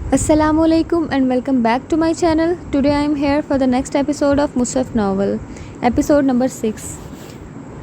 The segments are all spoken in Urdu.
Assalamu alaikum and welcome back to my channel. Today I am here for the next episode of Musaf novel, episode number 6.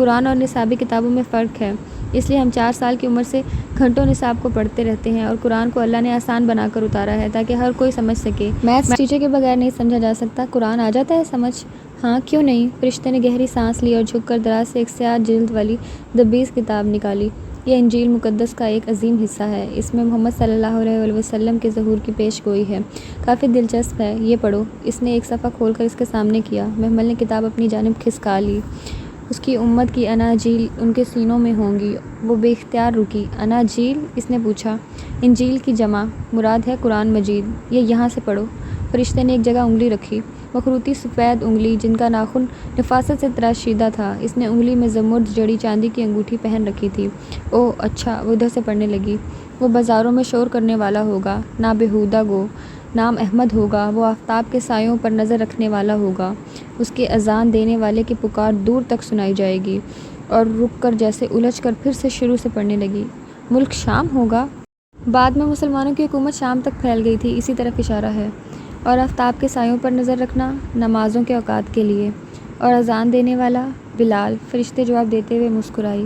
قرآن اور نصابی کتابوں میں فرق ہے، اس لیے ہم 4 سال کی عمر سے گھنٹوں نصاب کو پڑھتے رہتے ہیں، اور قرآن کو اللہ نے آسان بنا کر اتارا ہے تاکہ ہر کوئی سمجھ سکے۔ میتھس ٹیچر کے بغیر نہیں سمجھا جا سکتا، قرآن آ جاتا ہے سمجھ؟ ہاں، کیوں نہیں؟ فرشتے نے گہری سانس لی اور جھک کر دراز سے ایک سیاہ جلد والی دبیز کتاب نکالی۔ یہ انجیل مقدس کا ایک عظیم حصہ ہے، اس میں محمد صلی اللہ علیہ وسلم کے ظہور کی پیش گوئی ہے، کافی دلچسپ ہے، یہ پڑھو۔ اس نے ایک صفحہ کھول کر اس کے سامنے کیا۔ محمل نے کتاب اپنی جانب کھسکا لی۔ اس کی امت کی اناجیل ان کے سینوں میں ہوں گی۔ وہ بے اختیار رکی۔ اناجیل؟ اس نے پوچھا۔ انجیل کی جمع مراد ہے قرآن مجید، یہ یہاں سے پڑھو۔ فرشتے نے ایک جگہ انگلی رکھی، مخروطی سفید انگلی جن کا ناخن نفاست سے تراشیدہ تھا۔ اس نے انگلی میں زمرد جڑی چاندی کی انگوٹھی پہن رکھی تھی۔ اوہ اچھا، وہ ادھر سے پڑھنے لگی۔ وہ بازاروں میں شور کرنے والا ہوگا، نا بےہودہ گو، نام احمد ہوگا، وہ آفتاب کے سایوں پر نظر رکھنے والا ہوگا، اس کے اذان دینے والے کی پکار دور تک سنائی جائے گی۔ اور رک کر جیسے الجھ کر پھر سے شروع سے پڑھنے لگی۔ ملک شام ہوگا۔ بعد میں مسلمانوں کی حکومت شام تک پھیل گئی تھی، اسی طرف اشارہ ہے۔ اور آفتاب کے سایوں پر نظر رکھنا نمازوں کے اوقات کے لیے۔ اور اذان دینے والا بلال۔ فرشتے جواب دیتے ہوئے مسکرائی۔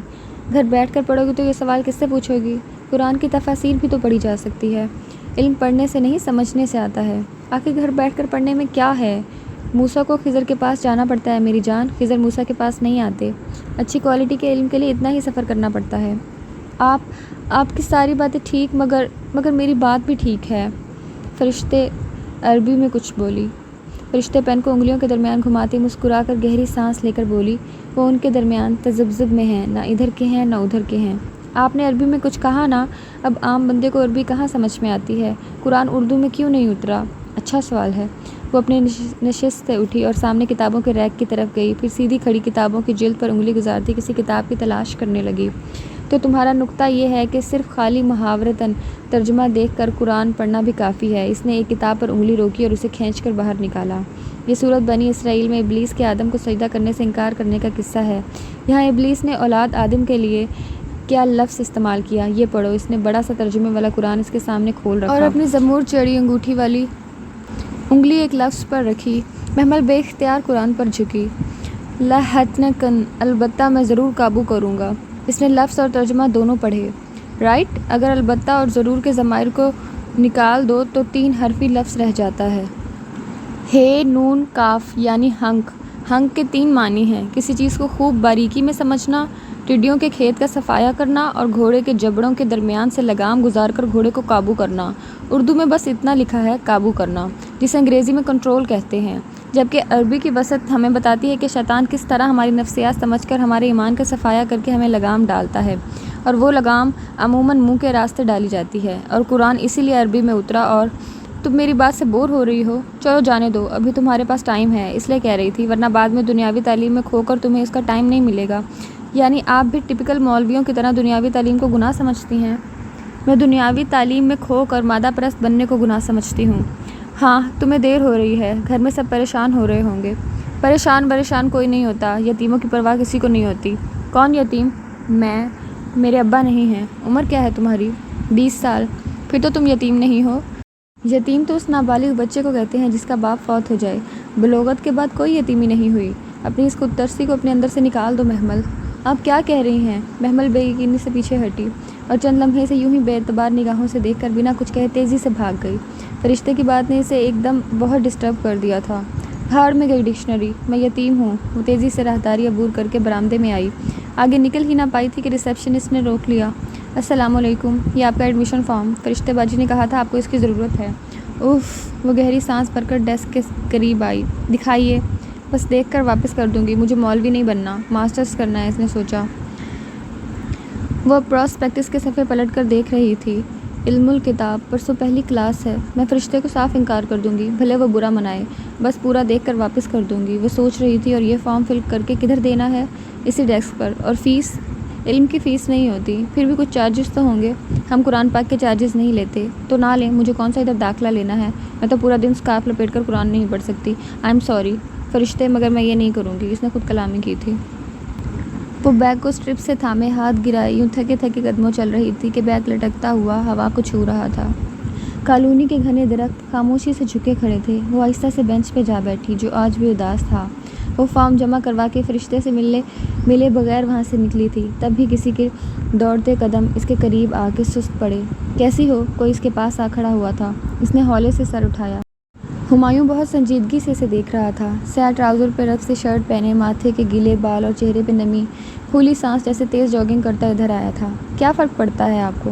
گھر بیٹھ کر پڑھو گی تو یہ سوال کس سے پوچھو گی؟ قرآن کی تفاسیر بھی تو پڑھی جا سکتی ہے۔ علم پڑھنے سے نہیں سمجھنے سے آتا ہے۔ آخر گھر بیٹھ کر پڑھنے میں کیا ہے؟ موسیٰ کو خضر کے پاس جانا پڑتا ہے میری جان، خضر موسیٰ کے پاس نہیں آتے۔ اچھی کوالٹی کے علم کے لیے اتنا ہی سفر کرنا پڑتا ہے۔ آپ کی ساری باتیں ٹھیک، مگر میری بات بھی ٹھیک ہے۔ فرشتے عربی میں کچھ بولی۔ فرشتے پین کو انگلیوں کے درمیان گھماتی مسکرا کر گہری سانس لے کر بولی۔ وہ ان کے درمیان تذبذب میں ہیں، نہ ادھر کے ہیں نہ ادھر کے ہیں۔ آپ نے عربی میں کچھ کہا نا؟ اب عام بندے کو عربی کہاں سمجھ میں آتی ہے؟ قرآن اردو میں کیوں نہیں اترا؟ اچھا سوال ہے۔ وہ اپنی نشست سے اٹھی اور سامنے کتابوں کے ریک کی طرف گئی، پھر سیدھی کھڑی کتابوں کی جلد پر انگلی گزارتی کسی کتاب کی تلاش کرنے لگی۔ تو تمہارا نکتہ یہ ہے کہ صرف خالی محاورتاً ترجمہ دیکھ کر قرآن پڑھنا بھی کافی ہے۔ اس نے ایک کتاب پر انگلی روکی اور اسے کھینچ کر باہر نکالا۔ یہ صورت بنی اسرائیل میں ابلیس کے آدم کو سجدہ کرنے سے انکار کرنے کا قصہ ہے۔ یہاں ابلیس نے اولاد آدم کے لیے کیا لفظ استعمال کیا، یہ پڑھو۔ اس نے بڑا سا ترجمے والا قرآن اس کے سامنے کھول رکھا اور اپنی زمرد چڑی انگوٹھی والی انگلی ایک لفظ پر رکھی۔ محمل بے اختیار قرآن پر جھکی۔ لَأَحْتَنِكَنَّ، البتہ میں ضرور قابو کروں گا۔ اس نے لفظ اور ترجمہ دونوں پڑھے۔ رائٹ، اگر البتہ اور ضرور کے ضمائر کو نکال دو تو 3 حرفی لفظ رہ جاتا ہے۔ ہے نون کاف یعنی ہنک۔ ہنک کے 3 معنی ہیں: کسی چیز کو خوب باریکی میں سمجھنا، ٹڈیوں کے کھیت کا صفایا کرنا، اور گھوڑے کے جبڑوں کے درمیان سے لگام گزار کر گھوڑے کو قابو کرنا۔ اردو میں بس اتنا لکھا ہے قابو کرنا، جسے انگریزی میں کنٹرول کہتے ہیں، جبکہ عربی کی وسعت ہمیں بتاتی ہے کہ شیطان کس طرح ہماری نفسیات سمجھ کر ہمارے ایمان کا صفایا کر کے ہمیں لگام ڈالتا ہے، اور وہ لگام عموماً منہ کے راستے ڈالی جاتی ہے۔ اور قرآن اسی لیے عربی میں اترا۔ اور تم میری بات سے بور ہو رہی ہو؟ چلو جانے دو، ابھی تمہارے پاس ٹائم ہے، اس لیے کہہ رہی تھی، ورنہ بعد میں دنیاوی تعلیم میں کھو کر تمہیں اس کا ٹائم نہیں ملے گا۔ یعنی آپ بھی ٹپیکل مولویوں کی طرح دنیاوی تعلیم کو گناہ سمجھتی ہیں؟ میں دنیاوی تعلیم میں کھو کر مادہ پرست بننے کو گناہ سمجھتی ہوں۔ ہاں، تمہیں دیر ہو رہی ہے، گھر میں سب پریشان ہو رہے ہوں گے۔ پریشان کوئی نہیں ہوتا، یتیموں کی پرواہ کسی کو نہیں ہوتی۔ کون یتیم؟ میں، میرے ابا نہیں ہیں۔ عمر کیا ہے تمہاری؟ 20 سال۔ پھر تو تم یتیم نہیں ہو۔ یتیم تو اس نابالغ بچے کو کہتے ہیں جس کا باپ فوت ہو جائے۔ بلوغت کے بعد کوئی یتیمی نہیں ہوئی۔ اپنی اس خود ترسی کو اپنے اندر سے نکال دو محمل۔ آپ کیا کہہ رہی ہیں؟ محمل بے یقینی سے پیچھے ہٹی اور چند لمحے سے یوں ہی بے اعتبار نگاہوں سے دیکھ کر بنا کچھ کہے تیزی سے بھاگ گئی۔ فرشتے کی بات نے اسے ایک دم بہت ڈسٹرب کر دیا تھا۔ بھاڑ میں گئی ڈکشنری، میں یتیم ہوں۔ وہ تیزی سے راہداری عبور کر کے برآمدے میں آئی۔ آگے نکل ہی نہ پائی تھی کہ ریسیپشنسٹ نے روک لیا۔ السلام علیکم، یہ آپ کا ایڈمیشن فارم، فرشتے باجی نے کہا تھا آپ کو اس کی ضرورت ہے۔ وہ گہری سانس بھر کر ڈیسک کے قریب آئی۔ دکھائیے۔ بس دیکھ کر واپس کر دوں گی، مجھے مولوی نہیں بننا، ماسٹرز کرنا ہے، اس نے سوچا۔ وہ پراسپیکٹس کے صفحے پلٹ کر دیکھ رہی تھی۔ علم الکتاب، پرسوں پہلی کلاس ہے۔ میں فرشتے کو صاف انکار کر دوں گی، بھلے وہ برا منائے، بس پورا دیکھ کر واپس کر دوں گی۔ وہ سوچ رہی تھی، اور یہ فارم فل کر کے کدھر دینا ہے؟ اسی ڈیسک پر۔ اور فیس؟ علم کی فیس نہیں ہوتی، پھر بھی کچھ چارجز تو ہوں گے۔ ہم قرآن پاک کے چارجز نہیں لیتے تو نہ لیں، مجھے کون سا ادھر داخلہ لینا ہے؟ میں تو پورا دن سکارف لپیٹ کر قرآن نہیں پڑھ سکتی۔ آئی ایم سوری فرشتے، مگر میں یہ نہیں کروں گی، اس نے خود کلامی کی تھی۔ وہ بیگ کو اسٹرپ سے تھامے ہاتھ گرائے یوں تھکے تھکے قدموں چل رہی تھی کہ بیگ لٹکتا ہوا ہوا کو چھو رہا تھا۔ کالونی کے گھنے درخت خاموشی سے جھکے کھڑے تھے۔ وہ آہستہ سے بینچ پہ جا بیٹھی جو آج بھی اداس تھا۔ وہ فارم جمع کروا کے فرشتے سے ملے بغیر وہاں سے نکلی تھی، تب بھی کسی کے دوڑتے قدم اس کے قریب آ کے سست پڑے۔ کیسی ہو؟ کوئی اس کے پاس آ کھڑا ہوا تھا۔ اس نے ہولے سے سر اٹھایا۔ ہمایوں بہت سنجیدگی سے اسے دیکھ رہا تھا۔ سیاہ ٹراؤزر پہ رف سے شرٹ پہنے، ماتھے کے گیلے بال اور چہرے پہ نمی پھولی سانس جیسے تیز جاگنگ کرتا ادھر آیا تھا۔ کیا فرق پڑتا ہے آپ کو؟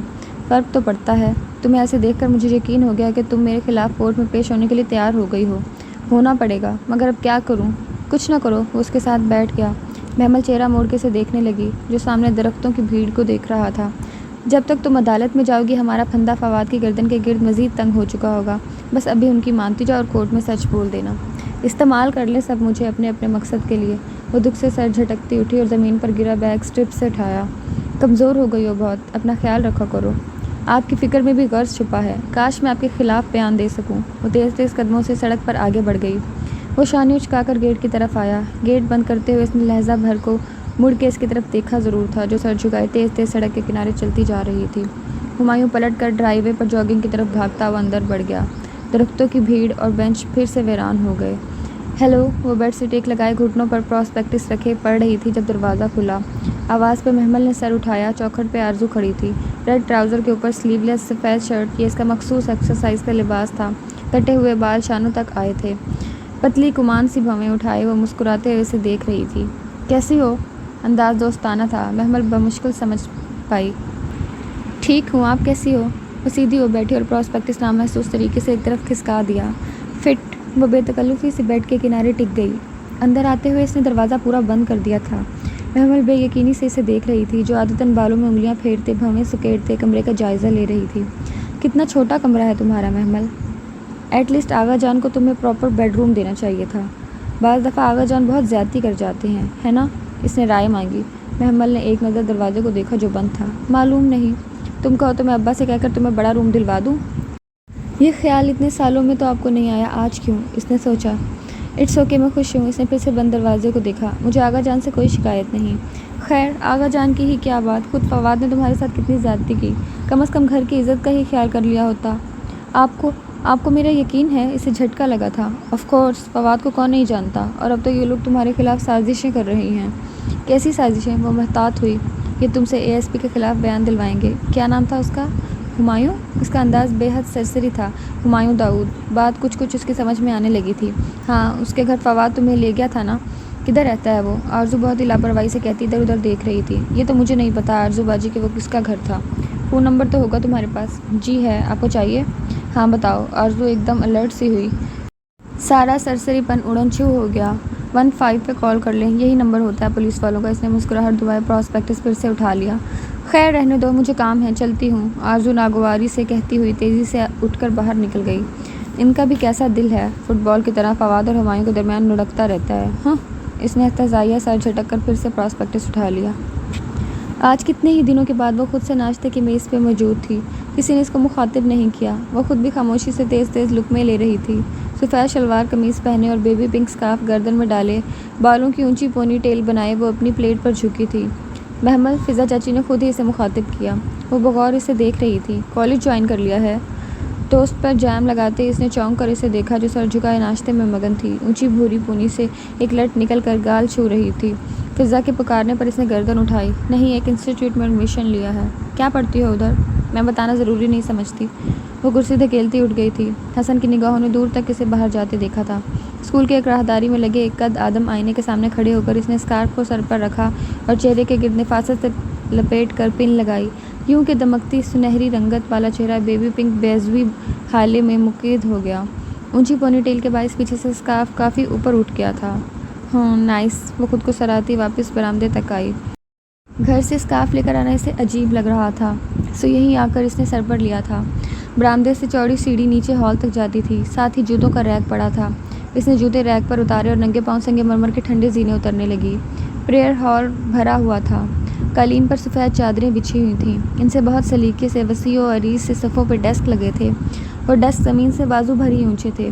فرق تو پڑتا ہے۔ تمہیں ایسے دیکھ کر مجھے یقین ہو گیا کہ تم میرے خلاف کورٹ میں پیش ہونے کے لیے تیار ہو گئی ہو۔ ہونا پڑے گا، مگر اب کیا کروں؟ کچھ نہ کرو۔ وہ اس کے ساتھ بیٹھ گیا۔ محمل چہرہ موڑ کے اسے دیکھنے لگی، جو سامنے درختوں کی بھیڑ کو دیکھ رہا تھا۔ جب تک تم عدالت میں جاؤ گی، ہمارا پھندا فواد کی گردن کے گرد مزید تنگ ہو چکا ہوگا۔ بس ابھی ان کی مانتی جاؤ اور کورٹ میں سچ بول دینا۔ استعمال کر لیں سب مجھے اپنے مقصد کے لیے۔ وہ دکھ سے سر جھٹکتی اٹھی اور زمین پر گرا بیگ اسٹرپ سے اٹھایا۔ کمزور ہو گئی ہو بہت، اپنا خیال رکھا کرو۔ آپ کی فکر میں بھی غرض چھپا ہے۔ کاش میں آپ کے خلاف بیان دے سکوں۔ وہ تیز تیز قدموں سے سڑک پر آگے بڑھ گئی۔ وہ شانے اچکا کر گیٹ کی طرف آیا۔ گیٹ بند کرتے ہوئے اس نے لہجہ بھر کو مڑ کے اس کی طرف دیکھا ضرور تھا، جو سر جھکائے تیز تیز سڑک کے کنارے چلتی جا رہی تھی۔ ہمایوں پلٹ کر ڈرائی وے پر جاگنگ کی طرف بھاگتا ہوا اندر بڑھ گیا۔ درختوں کی بھیڑ اور بینچ پھر سے ویران ہو گئے۔ ہیلو! وہ بیڈ سے ٹیک لگائے گھٹنوں پر پراسپیکٹس رکھے پڑھ رہی تھی جب دروازہ کھلا۔ آواز پہ محمل نے سر اٹھایا۔ چوکھٹ پہ آرزو کھڑی تھی، ریڈ ٹراؤزر کے اوپر سلیو لیس سفید شرٹ۔ یہ اس کا مخصوص ایکسرسائز کا لباس تھا۔ کٹے ہوئے بال شانوں تک آئے تھے، پتلی کمان سی بھویں اٹھائے وہ مسکراتے ہوئے اسے دیکھ رہی تھی۔ کیسی ہو؟ انداز دوستانہ تھا، محمل بمشکل سمجھ پائی۔ ٹھیک ہوں، آپ کیسی ہو؟ وہ سیدھی ہو بیٹھی اور پراسپیکٹس نامحسوس طریقے سے ایک طرف کھسکا دیا۔ فٹ! وہ بے تکلفی سے بیڈ کے کنارے ٹک گئی۔ اندر آتے ہوئے اس نے دروازہ پورا بند کر دیا تھا۔ محمل بے یقینی سے اسے دیکھ رہی تھی، جو عادتاً بالوں میں انگلیاں پھیرتے بھویں سکیڑتے کمرے کا جائزہ لے رہی تھی۔ کتنا چھوٹا کمرہ ہے تمہارا محمل۔ ایٹ لیسٹ آغا جان کو تمہیں پراپر بیڈ روم دینا چاہیے تھا۔ بعض دفعہ آغا جان بہت زیادتی کر جاتے ہیں، ہے نا؟ اس نے رائے مانگی۔ محمل نے ایک نظر دروازے کو دیکھا جو بند تھا۔ معلوم نہیں، تم کہو تو میں ابا سے کہہ کر تمہیں بڑا روم دلوا دوں۔ یہ خیال اتنے سالوں میں تو آپ کو نہیں آیا، آج کیوں؟ اس نے سوچا۔ اٹس اوکے، میں خوش ہوں۔ اس نے پھر سے بند دروازے کو دیکھا۔ مجھے آغا جان سے کوئی شکایت نہیں۔ خیر، آغا جان کی ہی کیا بات، خود فواد نے تمہارے ساتھ کتنی زیادتی کی، کم از کم گھر کی عزت کا ہی خیال کر لیا ہوتا۔ آپ کو میرا یقین ہے؟ اسے جھٹکا لگا تھا۔ آف کورس، فواد کو کون نہیں جانتا، اور اب تو یہ لوگ تمہارے خلاف سازشیں کر رہی ہیں۔ کیسی سازشیں؟ وہ محتاط ہوئی۔ یہ تم سے اے ایس پی کے خلاف بیان دلوائیں گے۔ کیا نام تھا اس کا؟ ہمایوں؟ اس کا انداز بے حد سرسری تھا۔ ہمایوں داؤد۔ بات کچھ اس کی سمجھ میں آنے لگی تھی۔ ہاں، اس کے گھر فواد تمہیں لے گیا تھا نا؟ کدھر رہتا ہے وہ؟ آرزو بہت ہی لاپرواہی سے کہتی ادھر ادھر دیکھ رہی تھی۔ یہ تو مجھے نہیں پتا آرزو باجی کہ وہ کس کا گھر تھا۔ فون نمبر تو ہوگا تمہارے پاس؟ جی ہے، آپ کو چاہیے؟ ہاں بتاؤ۔ آرزو ایک دم الرٹ سی ہوئی۔ سارا سرسری پن اڑن چھو ہو گیا۔ 15 پہ کال کر لیں، یہی نمبر ہوتا ہے پولیس والوں کا۔ اس نے مسکراہٹ دبائے پراسپیکٹس پھر سے اٹھا لیا۔ خیر رہنے دو، مجھے کام ہے، چلتی ہوں۔ آرزو ناگواری سے کہتی ہوئی تیزی سے اٹھ کر باہر نکل گئی۔ ان کا بھی کیسا دل ہے، فٹ بال کی طرح فواد اور ہمایوں کے درمیان لڑکتا رہتا ہے، ہاں؟ اس نے احتجاجیہ سر جھٹک کر پھر سے پراسپیکٹس اٹھا لیا۔ آج کتنے ہی دنوں کے بعد وہ خود سے ناشتے کی میز پہ موجود تھی۔ کسی نے اس کو مخاطب نہیں کیا۔ وہ خود بھی خاموشی سے تیز تیز لقمے لے رہی تھی۔ سفید شلوار قمیص پہنے اور بیبی پنک سکارف گردن میں ڈالے، بالوں کی اونچی پونی ٹیل بنائے وہ اپنی پلیٹ پر جھکی تھی۔ محمل، فضا چاچی نے خود ہی اسے مخاطب کیا۔ وہ بغور اسے دیکھ رہی تھی۔ کالج جوائن کر لیا ہے؟ ٹوسٹ پر جام لگاتے اس نے چونک کر اسے دیکھا، جو سر جھکائے ناشتے میں مگن تھی۔ اونچی بھوری پونی سے ایک لٹ نکل کر گال چھو رہی تھی۔ فضا کے پکارنے پر اس نے گردن اٹھائی۔ نہیں، ایک انسٹیٹیوٹ میں ایڈمیشن لیا ہے۔ کیا پڑھتی ہو ادھر؟ میں بتانا ضروری نہیں سمجھتی۔ وہ کرسی دھکیلتی اٹھ گئی تھی۔ حسن کی نگاہوں نے دور تک اسے باہر جاتے دیکھا تھا۔ اسکول کے ایک راہداری میں لگے ایک قد آدم آئینے کے سامنے کھڑے ہو کر اس نے اسکارف کو سر پر رکھا اور چہرے کے گرد نفاست سے لپیٹ کر پن لگائی، یوں کہ دمکتی سنہری رنگت والا چہرہ بیبی پنک بیضوی حالے میں مقید ہو گیا۔ اونچی پونی ٹیل کے باعث پیچھے سے اسکارف کافی اوپر اٹھ گیا تھا۔ نائس۔ وہ خود کو سراہتی واپس برآمدے تک آئی۔ گھر سے اسکارف لے کر آنا اسے عجیب لگ رہا تھا، سو یہیں آ کر اس نے سر پر لیا تھا۔ برآمدے سے چوڑی سیڑھی نیچے ہال تک جاتی تھی، ساتھ ہی جوتوں کا ریک پڑا تھا۔ اس نے جوتے ریک پر اتارے اور ننگے پاؤں سنگ مرمر کے ٹھنڈے زینے اترنے لگی۔ پریئر ہال بھرا ہوا تھا۔ قالین پر سفید چادریں بچھی ہوئی تھیں، ان سے بہت سلیقے سے وسیع و عریض سے صفوں پہ ڈیسک لگے تھے۔ وہ ڈیسک زمین سے بازو بھر ہی اونچے تھے،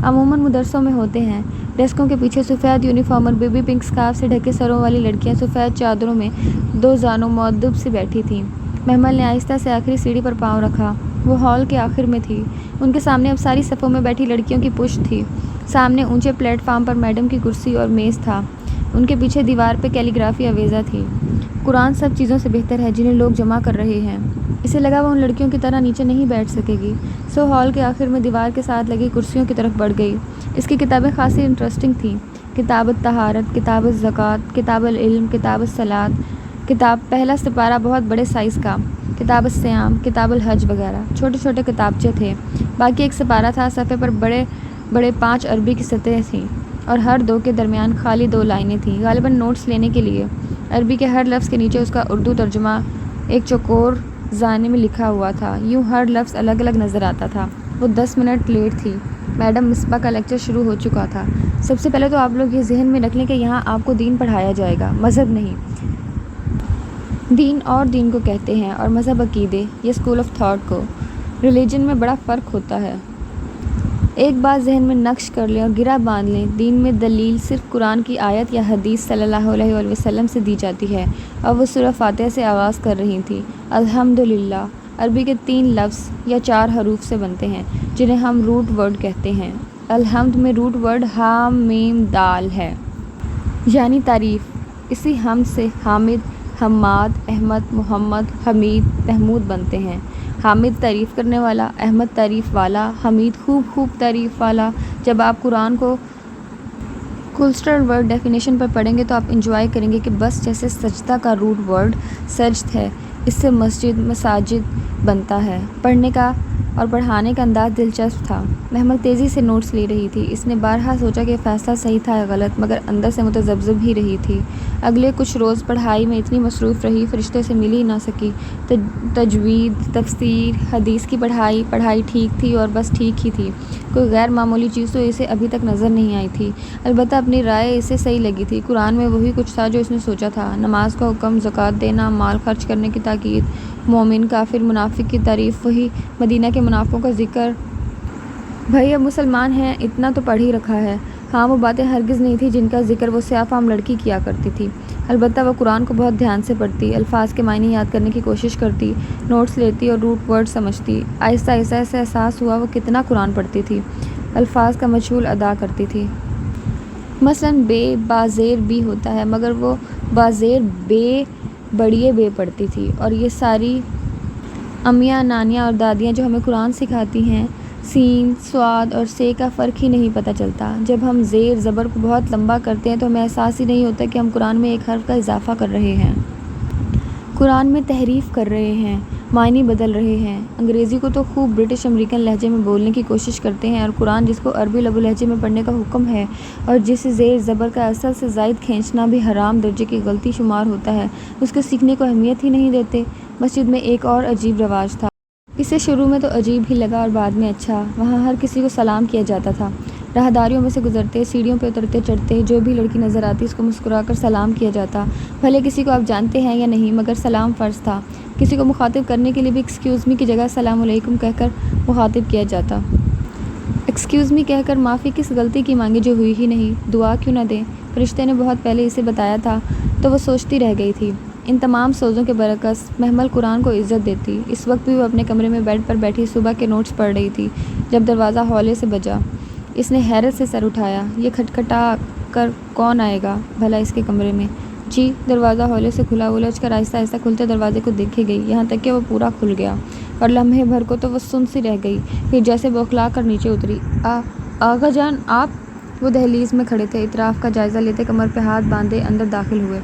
عموماً مدرسوں میں ہوتے ہیں۔ ڈیسکوں کے پیچھے سفید یونیفارم اور بیبی پنک اسکارف سے ڈھکے سروں والی لڑکیاں سفید چادروں میں دو زانوں مؤدب سے بیٹھی تھیں۔ محمل نے آہستہ سے آخری سیڑھی پر پاؤں رکھا۔ وہ ہال کے آخر میں تھی۔ ان کے سامنے اب ساری صفوں میں بیٹھی لڑکیوں کی پشت تھی۔ سامنے اونچے پلیٹ فارم پر میڈم کی کرسی اور میز تھا، ان کے پیچھے دیوار پہ کیلیگرافی آویزہ تھی۔ قرآن سب چیزوں سے بہتر ہے جنہیں لوگ جمع کر رہے ہیں۔ اسے لگا وہ ان لڑکیوں کی طرح نیچے نہیں بیٹھ سکے گی، سو ہال کے آخر میں دیوار کے ساتھ لگی کرسیوں کی طرف بڑھ گئی۔ اس کی کتابیں خاصی انٹرسٹنگ تھیں، کتاب الطہارت، کتاب الزکوٰۃ، کتاب العلم، کتاب الصلاۃ، کتاب پہلا سپارہ بہت بڑے سائز کا، کتاب الصیام، کتاب الحج وغیرہ۔ چھوٹے چھوٹے کتابچے تھے، باقی ایک سپارہ تھا، صفحے پر بڑے بڑے 5 عربی کی سطریں تھیں اور ہر دو کے درمیان خالی 2 لائنیں تھیں، غالباً نوٹس لینے کے لیے۔ عربی کے ہر لفظ کے نیچے اس کا اردو ترجمہ ایک چوکور زانے میں لکھا ہوا تھا، یوں ہر لفظ الگ الگ نظر آتا تھا۔ وہ 10 منٹ لیٹ تھی۔ میڈم مصباح کا لیکچر شروع ہو چکا تھا۔ سب سے پہلے تو آپ لوگ یہ ذہن میں رکھ لیں کہ یہاں آپ کو دین پڑھایا جائے گا، مذہب نہیں۔ دین اور دین کو کہتے ہیں اور مذہب عقیدے یا اسکول آف تھاٹ کو۔ ریلیجن میں بڑا فرق ہوتا ہے۔ ایک بات ذہن میں نقش کر لیں اور گرہ باندھ لیں، دین میں دلیل صرف قرآن کی آیت یا حدیث صلی اللہ علیہ وآلہ وسلم سے دی جاتی ہے، اور وہ سورہ فاتحہ سے آغاز کر رہی تھی۔ الحمدللہ عربی کے 3 لفظ یا 4 حروف سے بنتے ہیں جنہیں ہم روٹ ورڈ کہتے ہیں۔ الحمد میں روٹ ورڈ ہا میم دال ہے، یعنی تعریف۔ اسی حمد سے حامد، حماد، احمد، محمد، حمید، محمود بنتے ہیں۔ حامد تعریف کرنے والا، احمد تعریف والا، حمید خوب تعریف والا۔ جب آپ قرآن کو کولسٹر ورڈ ڈیفینیشن پر پڑھیں گے تو آپ انجوائے کریں گے کہ بس جیسے سجدہ کا روٹ ورڈ سجد ہے، اس سے مسجد، مساجد بنتا ہے۔ پڑھنے کا اور پڑھانے کا انداز دلچسپ تھا۔ محمل تیزی سے نوٹس لے رہی تھی۔ اس نے بارہا سوچا کہ فیصلہ صحیح تھا یا غلط، مگر اندر سے متذبذب ہی رہی تھی۔ اگلے کچھ روز پڑھائی میں اتنی مصروف رہی، فرشتے سے مل ہی نہ سکی۔ تجوید، تفسیر، حدیث کی پڑھائی ٹھیک تھی اور بس ٹھیک ہی تھی، کوئی غیر معمولی چیز تو اسے ابھی تک نظر نہیں آئی تھی۔ البتہ اپنی رائے اسے صحیح لگی تھی۔ قرآن میں وہی کچھ تھا جو اس نے سوچا تھا، نماز کا حکم، زکوٰۃ دینا، مال خرچ کرنے کی تاکید، مومن، کافر، منافق کی تعریف، وہی مدینہ کے منافقوں کا ذکر۔ بھائی اب مسلمان ہیں، اتنا تو پڑھ ہی رکھا ہے۔ ہاں وہ باتیں ہرگز نہیں تھیں جن کا ذکر وہ سیاہ فام لڑکی کیا کرتی تھی۔ البتہ وہ قرآن کو بہت دھیان سے پڑھتی، الفاظ کے معنی یاد کرنے کی کوشش کرتی، نوٹس لیتی اور روٹ ورڈ سمجھتی۔ آہستہ آہستہ اسے احساس ہوا وہ کتنا قرآن پڑھتی تھی، الفاظ کا مجہول ادا کرتی تھی۔ مثلاً بے بازیر بی ہوتا ہے، مگر وہ بازیر بے بڑیے بے پڑھتی تھی۔ اور یہ ساری امیاں، نانیاں اور دادیاں جو ہمیں قرآن سکھاتی ہیں، سین، صاد اور سے کا فرق ہی نہیں پتہ چلتا۔ جب ہم زیر زبر کو بہت لمبا کرتے ہیں تو ہمیں احساس ہی نہیں ہوتا کہ ہم قرآن میں ایک حرف کا اضافہ کر رہے ہیں، قرآن میں تحریف کر رہے ہیں، معنی بدل رہے ہیں۔ انگریزی کو تو خوب برٹش امریکن لہجے میں بولنے کی کوشش کرتے ہیں، اور قرآن جس کو عربی لب و لہجے میں پڑھنے کا حکم ہے اور جسے زیر زبر کا اصل سے زائد کھینچنا بھی حرام درجے کی غلطی شمار ہوتا ہے، اس کے سیکھنے کو اہمیت ہی نہیں دیتے۔ مسجد میں ایک اور عجیب رواج تھا۔ اسے شروع میں تو عجیب ہی لگا اور بعد میں اچھا۔ وہاں ہر کسی کو سلام کیا جاتا تھا۔ راہداریوں میں سے گزرتے، سیڑھیوں پہ اترتے چڑھتے، جو بھی لڑکی نظر آتی اس کو مسکرا کر سلام کیا جاتا، بھلے کسی کو آپ جانتے ہیں یا نہیں، مگر سلام فرض تھا۔ کسی کو مخاطب کرنے کے لیے بھی ایکسکیوز می کی جگہ السلام علیکم کہہ کر مخاطب کیا جاتا۔ ایکسکیوز می کہہ کر معافی کس غلطی کی مانگے جو ہوئی ہی نہیں، دعا کیوں نہ دیں؟ فرشتے نے بہت پہلے اسے بتایا تھا تو وہ سوچتی رہ گئی تھی۔ ان تمام سوزوں کے برعکس محمل قرآن کو عزت دیتی۔ اس وقت بھی وہ اپنے کمرے میں بیڈ پر بیٹھی صبح کے نوٹس پڑھ رہی تھی جب دروازہ ہولے سے بجا۔ اس نے حیرت سے سر اٹھایا۔ یہ کھٹکھٹا کر کون آئے گا بھلا اس کے کمرے میں؟ جی، دروازہ ہولے سے کھلا۔ الجھ کر آہستہ آہستہ کھلتے دروازے کو دیکھے گئی، یہاں تک کہ وہ پورا کھل گیا، اور لمحے بھر کو تو وہ سن سی رہ گئی، پھر جیسے بوکھلا کر نیچے اتری۔ آغا جان آپ؟ وہ دہلیز میں کھڑے تھے، اطراف کا جائزہ لیتے، کمر پہ ہاتھ باندھے اندر داخل ہوئے۔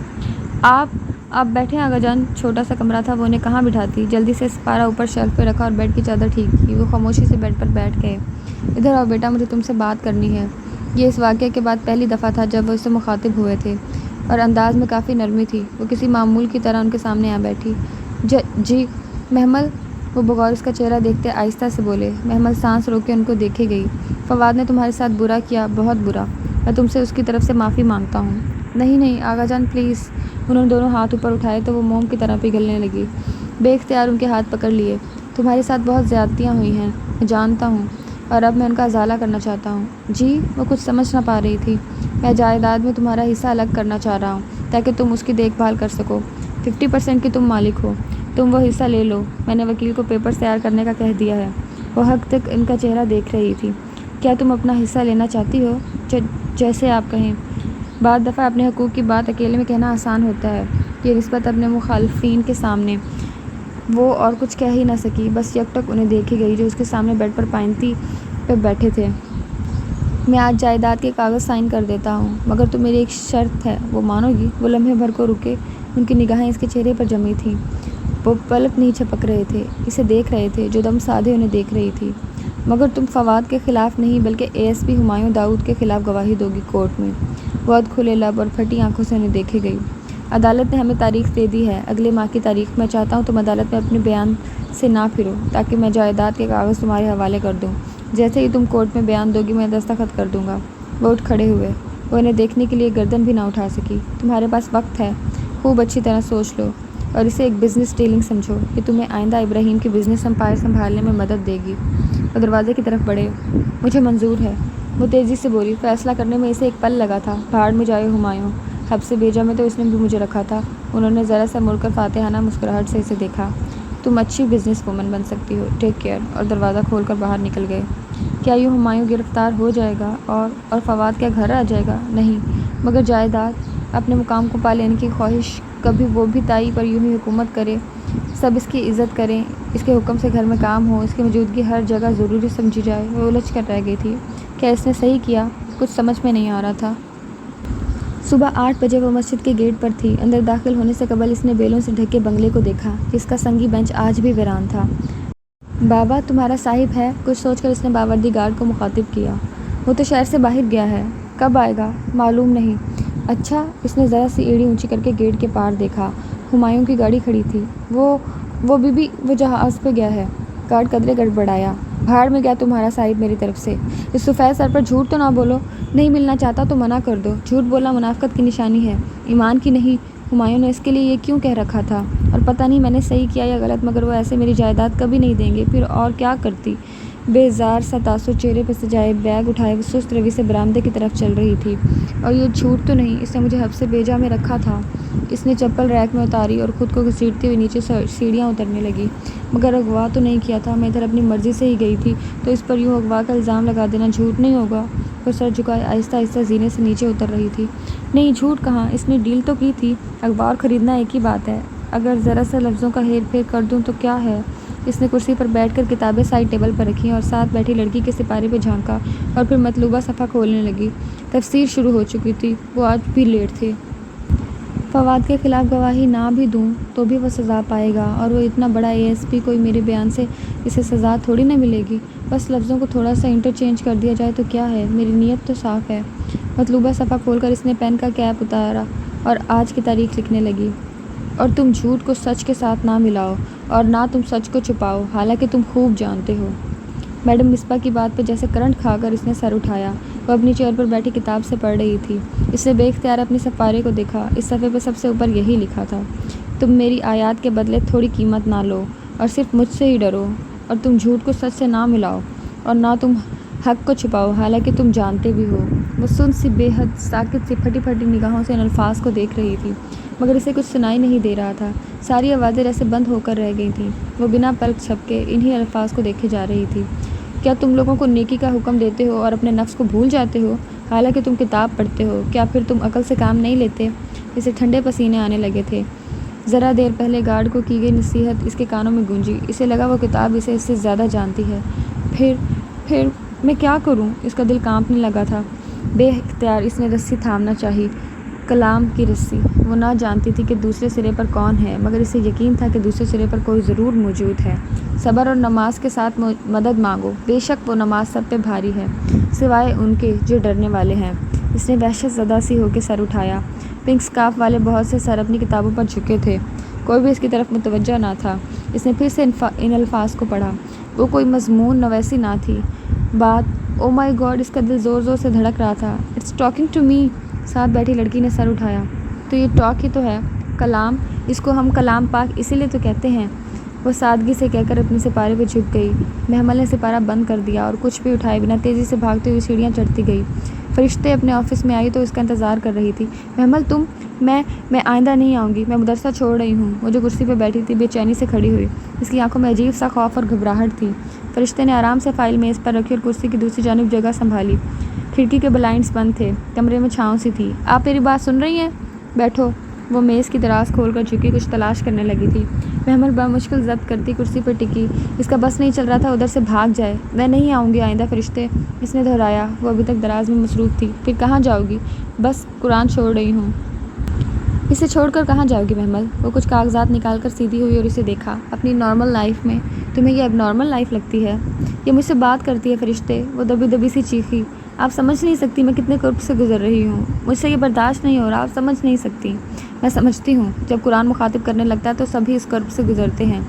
آپ بیٹھیں آغا جان۔ چھوٹا سا کمرہ تھا، وہ انہیں کہاں بٹھاتی؟ جلدی سے سپارہ اوپر شیلف پہ رکھا اور بیڈ کی چادر ٹھیک کی۔ وہ خاموشی سے بیڈ پر بیٹھ گئے۔ ادھر آؤ بیٹا، مجھے تم سے بات کرنی ہے۔ یہ اس واقعے کے بعد پہلی دفعہ تھا جب وہ اس سے مخاطب ہوئے تھے، اور انداز میں کافی نرمی تھی۔ وہ کسی معمول کی طرح ان کے سامنے آ بیٹھی۔ جی محمل، وہ بغور اس کا چہرہ دیکھتے آہستہ سے بولے۔ محمل سانس روکے ان کو دیکھے گئی۔ فواد نے تمہارے ساتھ برا کیا، بہت برا۔ میں تم سے اس کی طرف سے معافی مانگتا ہوں۔ نہیں آغا جان پلیز۔ انہوں نے دونوں ہاتھ اوپر اٹھائے تو وہ موم کی طرح پگھلنے لگی۔ بے اختیار ان کے ہاتھ پکڑ لیے۔ تمہارے ساتھ بہت زیادتیاں ہوئی ہیں، میں جانتا ہوں، اور اب میں ان کا ازالہ کرنا چاہتا ہوں۔ جی، وہ کچھ سمجھ نہ پا رہی تھی۔ میں جائیداد میں تمہارا حصہ الگ کرنا چاہ رہا ہوں تاکہ تم اس کی دیکھ بھال کر سکو۔ 50% کی تم مالک ہو، تم وہ حصہ لے لو۔ میں نے وکیل کو پیپرز تیار کرنے کا کہہ دیا ہے۔ وہ حق تک ان کا چہرہ دیکھ رہی تھی۔ کیا تم اپنا حصہ لینا چاہتی ہو؟ جیسے آپ کہیں۔ بعض دفعہ اپنے حقوق کی بات اکیلے میں کہنا آسان ہوتا ہے۔ یہ نسبت اپنے مخالفین کے سامنے وہ اور کچھ کہہ ہی نہ سکی، بس یک ٹک انہیں دیکھی گئی جو اس کے سامنے بیڈ پر پائنتی پہ بیٹھے تھے۔ میں آج جائیداد کے کاغذ سائن کر دیتا ہوں، مگر تو میری ایک شرط ہے، وہ مانو گی؟ وہ لمحے بھر کو رکے، ان کی نگاہیں اس کے چہرے پر جمی تھیں۔ وہ پلک نہیں جھپک رہے تھے، اسے دیکھ رہے تھے جو دم سادھے انہیں دیکھ رہی تھی۔ مگر تم فواد کے خلاف نہیں بلکہ ASP ہمایوں داؤد کے خلاف گواہی دو گی کورٹ میں۔ وہ کھلے لب اور پھٹی آنکھوں سے انہیں دیکھے گئی۔ عدالت نے ہمیں تاریخ دے دی ہے، اگلے ماہ کی تاریخ۔ میں چاہتا ہوں تم عدالت میں اپنے بیان سے نہ پھرو تاکہ میں جائیداد کے کاغذ تمہارے حوالے کر دوں۔ جیسے ہی تم کورٹ میں بیان دو گی میں دستخط کر دوں گا۔ وہ اٹھ کھڑے ہوئے۔ وہ انہیں دیکھنے کے لیے گردن بھی نہ اٹھا سکی۔ تمہارے پاس وقت ہے، خوب اچھی طرح سوچ لو اور اسے ایک بزنس ڈیلنگ سمجھو کہ تمہیں آئندہ ابراہیم کی بزنس امپائر سنبھالنے میں مدد دے گی۔ وہ دروازے کی طرف بڑھے۔ مجھے منظور ہے، وہ تیزی سے بولی۔ فیصلہ کرنے میں اسے ایک پل لگا تھا۔ بھاڑ میں جائے ہمایوں، حبس سے بھیجا میں تو اس نے بھی مجھے رکھا تھا۔ انہوں نے ذرا سا مڑ کر فاتحانہ مسکراہٹ سے اسے دیکھا۔ تم اچھی بزنس وومن بن سکتی ہو، ٹیک کیئر، اور دروازہ کھول کر باہر نکل گئے۔ کیا یوں ہمایوں گرفتار ہو جائے گا اور فواد کیا گھر آ جائے گا؟ نہیں، مگر جائیداد اپنے مقام کو پا لینے کی خواہش، کبھی وہ بھی تائی پر یوں ہی حکومت کرے، سب اس کی عزت کریں، اس کے حکم سے گھر میں کام ہو، اس کی موجودگی ہر جگہ ضروری سمجھی جائے۔ وہ الجھ کر رہ گئی تھی۔ کیا اس نے صحیح کیا؟ کچھ سمجھ میں نہیں آ رہا تھا۔ صبح 8 بجے وہ مسجد کے گیٹ پر تھی۔ اندر داخل ہونے سے قبل اس نے بیلوں سے ڈھکے بنگلے کو دیکھا جس کا سنگی بینچ آج بھی ویران تھا۔ بابا تمہارا صاحب ہے؟ کچھ سوچ کر اس نے باوردی گارڈ کو مخاطب کیا۔ وہ تو شہر سے باہر گیا ہے، کب آئے گا؟ معلوم نہیں۔ اچھا، اس نے ذرا سی ایڑی اونچی کر کے گیٹ کے پار دیکھا۔ ہمایوں کی گاڑی کھڑی تھی۔ وہ وہ جہاز پہ گیا ہے۔ گارڈ قدرے گڑبڑایا۔ بھاڑ میں گیا تمہارا صاحب میری طرف سے۔ اس سفید سر پر جھوٹ تو نہ بولو۔ نہیں ملنا چاہتا تو منع کر دو۔ جھوٹ بولنا منافقت کی نشانی ہے، ایمان کی نہیں۔ ہمایوں نے اس کے لیے یہ کیوں کہہ رکھا تھا؟ اور پتہ نہیں میں نے صحیح کیا یا غلط، مگر وہ ایسے میری جائیداد کبھی نہیں دیں گے۔ پھر اور کیا کرتی؟ بیزار سا تاثر چہرے پہ سجائے بیگ اٹھائے وہ سست روی سے برآمدے کی طرف چل رہی تھی۔ اور یہ جھوٹ تو نہیں، اس نے مجھے حبس سے بھیجا میں رکھا تھا۔ اس نے چپل ریک میں اتاری اور خود کو گھسیٹتی ہوئی نیچے سیڑھیاں اترنے لگی۔ مگر اغوا تو نہیں کیا تھا، میں ادھر اپنی مرضی سے ہی گئی تھی، تو اس پر یوں اغوا کا الزام لگا دینا جھوٹ نہیں ہوگا؟ وہ سر جھکائے آہستہ آہستہ زینے سے نیچے اتر رہی تھی۔ نہیں، جھوٹ کہاں، اس نے ڈیل تو کی تھی۔ اخبار اور خریدنا ایک ہی بات ہے۔ اگر ذرا سا لفظوں کا ہیر پھیر کر دوں تو کیا ہے؟ اس نے کرسی پر بیٹھ کر کتابیں سائڈ ٹیبل پر رکھیں اور ساتھ بیٹھی لڑکی کے سپارے پہ جھانکا اور پھر مطلوبہ صفحہ کھولنے لگی۔ تفسیر شروع ہو چکی تھی۔ وہ آج بھی لیٹ تھے۔ فواد کے خلاف گواہی نہ بھی دوں تو بھی وہ سزا پائے گا، اور وہ اتنا بڑا ASP، کوئی میرے بیان سے اسے سزا تھوڑی نہ ملے گی۔ بس لفظوں کو تھوڑا سا انٹرچینج کر دیا جائے تو کیا ہے؟ میری نیت تو صاف ہے۔ مطلوبہ صفحہ کھول کر اس نے پین کا کیپ اتارا اور آج کی تاریخ لکھنے لگی۔ اور تم جھوٹ کو سچ کے ساتھ نہ ملاؤ اور نہ تم سچ کو چھپاؤ، حالانکہ تم خوب جانتے ہو۔ میڈم مصباح کی بات پہ جیسے کرنٹ کھا کر اس نے سر اٹھایا۔ وہ اپنی چیئر پر بیٹھی کتاب سے پڑھ رہی تھی۔ اس نے بے اختیار اپنے سپارے کو دیکھا۔ اس صفحے پہ سب سے اوپر یہی لکھا تھا: تم میری آیات کے بدلے تھوڑی قیمت نہ لو اور صرف مجھ سے ہی ڈرو، اور تم جھوٹ کو سچ سے نہ ملاؤ اور نہ تم حق کو چھپاؤ، حالانکہ تم جانتے بھی ہو۔ وہ سن سی بے حد ساکت سی پھٹی پھٹی نگاہوں سے ان الفاظ کو دیکھ رہی تھی، مگر اسے کچھ سنائی نہیں دے رہا تھا۔ ساری آوازیں جیسے بند ہو کر رہ گئی تھیں۔ وہ بنا پلک جھپکے انہی الفاظ کو دیکھے جا رہی تھی: کیا تم لوگوں کو نیکی کا حکم دیتے ہو اور اپنے نفس کو بھول جاتے ہو، حالانکہ تم کتاب پڑھتے ہو؟ کیا پھر تم عقل سے کام نہیں لیتے؟ اسے ٹھنڈے پسینے آنے لگے تھے۔ ذرا دیر پہلے گارڈ کو کی گئی نصیحت اس کے کانوں میں گونجی۔ اسے لگا وہ کتاب اسے اس سے زیادہ جانتی ہے۔ پھر میں کیا کروں؟ اس کا دل کانپنے لگا تھا۔ بے اختیار اس نے رسی تھامنا چاہی، کلام کی رسی۔ وہ نہ جانتی تھی کہ دوسرے سرے پر کون ہے، مگر اسے یقین تھا کہ دوسرے سرے پر کوئی ضرور موجود ہے۔ صبر اور نماز کے ساتھ مدد مانگو، بے شک وہ نماز سب پہ بھاری ہے، سوائے ان کے جو ڈرنے والے ہیں۔ اس نے وحشت زدہ سی ہو کے سر اٹھایا۔ پنک سکارف والے بہت سے سر اپنی کتابوں پر جھکے تھے، کوئی بھی اس کی طرف متوجہ نہ تھا۔ اس نے پھر سے ان الفاظ کو پڑھا۔ وہ کوئی مضمون نویسی نہ تھی، بات او مائی گاڈ! اس کا دل زور زور سے دھڑک رہا تھا۔ It's talking to me! ساتھ بیٹھی لڑکی نے سر اٹھایا۔ تو یہ ٹاک ہی تو ہے، کلام، اس کو ہم کلام پاک اسی لیے تو کہتے ہیں۔ وہ سادگی سے کہہ کر اپنے سپارے پہ جھک گئی۔ محمل نے سپارہ بند کر دیا اور کچھ بھی اٹھائے بنا تیزی سے بھاگتی ہوئی سیڑھیاں چڑھتی گئی۔ فرشتے اپنے آفس میں آئی تو اس کا انتظار کر رہی تھی۔ محمل تم؟ میں آئندہ نہیں آؤں گی، میں مدرسہ چھوڑ رہی ہوں۔ وہ جو کرسی پہ بیٹھی تھی بے چینی سے کھڑی ہوئی۔ اس کی آنکھوں میں عجیب سا خوف اور گھبراہٹ تھی۔ فرشتے نے آرام سے فائل میز پر رکھی اور کرسی کی دوسری جانب جگہ سنبھالی۔ کھڑکی کے بلائنڈز بند تھے، کمرے میں چھاؤں سی تھی۔ آپ میری بات سن رہی ہیں؟ بیٹھو۔ وہ میز کی دراز کھول کر جھکی کچھ تلاش کرنے لگی تھی۔ محمل بمشکل ضبط کرتی کرسی پر ٹکی۔ اس کا بس نہیں چل رہا تھا ادھر سے بھاگ جائے۔ میں نہیں آؤں گی آئندہ فرشتے، اس نے دہرایا۔ وہ ابھی تک دراز میں مصروف تھی۔ پھر کہاں جاؤ گی؟ بس قرآن چھوڑ رہی ہوں۔ اسے چھوڑ کر کہاں جاؤ گی محمل؟ وہ کچھ کاغذات نکال کر سیدھی ہوئی اور اسے دیکھا۔ اپنی نارمل لائف میں۔ تمہیں یہ اب نارمل لائف لگتی ہے؟ یہ مجھ سے بات کرتی ہے فرشتے، وہ دبی دبی سی چیخی۔ آپ سمجھ نہیں سکتی میں کتنے قرب سے گزر رہی ہوں، مجھ سے یہ برداشت نہیں ہو رہا، آپ سمجھ نہیں سکتی۔ میں سمجھتی ہوں، جب قرآن مخاطب کرنے لگتا ہے تو سبھی اس قرب سے گزرتے ہیں۔